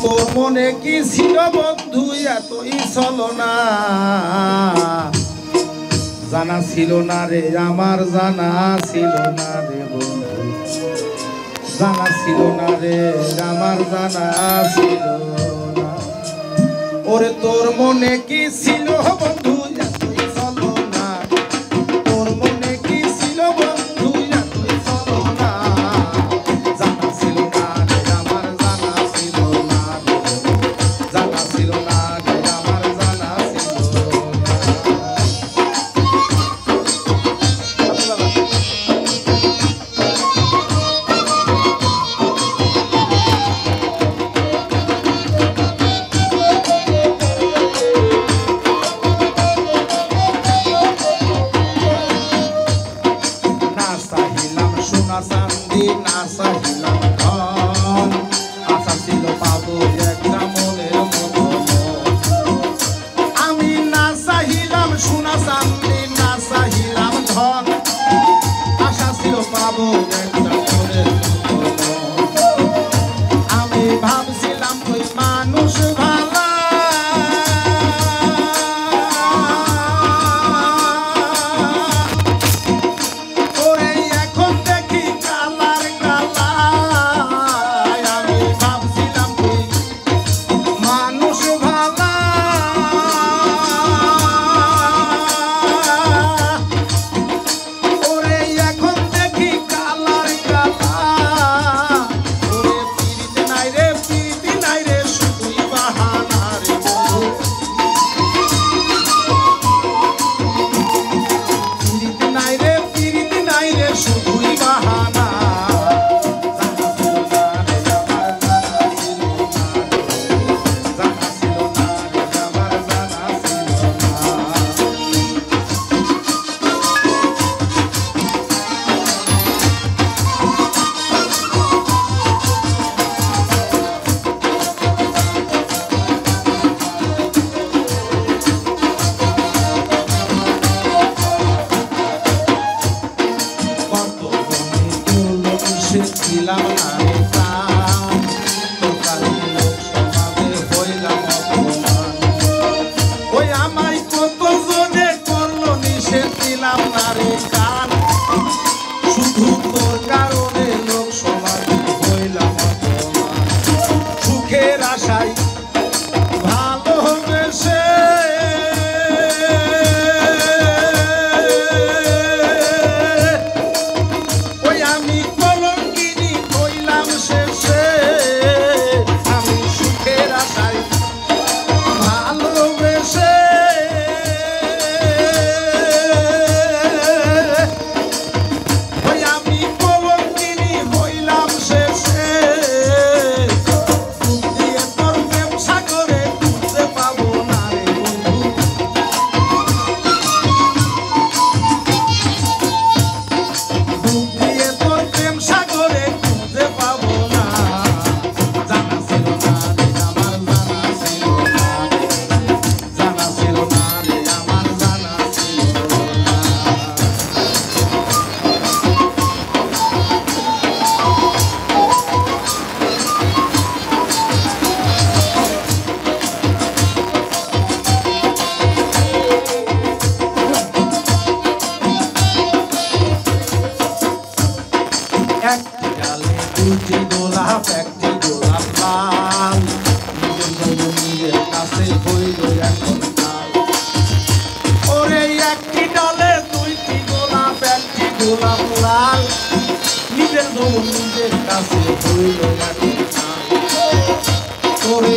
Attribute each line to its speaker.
Speaker 1: তোর মনে কি ছিল বন্ধু এতই ছলনা জানা ছিল না রে আমার জানা ছিল না রে বন্ধু জানা ছিল না রে আমার জানা ছিল না ওরে তোর মনে কি ছিল বন্ধু এতই ছলনা তোর মনে কি ছিল বন্ধু এতই ছলনা জানা ছিল না রে আমার জানা ছিল না জানা ছিল না রে আমার জানা ছিল চান্দি না চাহিলাম ধন আশা ছিল পাবো একটা মনের মতো আমি না চাহিলাম সোনা চান্দি না চাহিলাম ধন আশা ছিল পাবো একটা মনের মতো আমি ভাবছিলাম তুই মানুষ ভালো ছিলাম না রে প্রাণ তোকারি লোক সমাজে হইলাম অপমান ওই আমায় কত জনে করলো নিষেধ দিলাম না রে কান শুধু তোর কারণে লোক সমাজে হইলাম অপমান সুখের আশায় ভালোবেসে ওই আমি একটি ডালে দুটি গোলাপ একটি গোলাপ লাল নিজের কাছে হইল এখন কাল ওরে একটি ডালে দুইটি গোলাপ একটি গোলাপ লাল নিজের কাছে হইল এখন কাল ওরে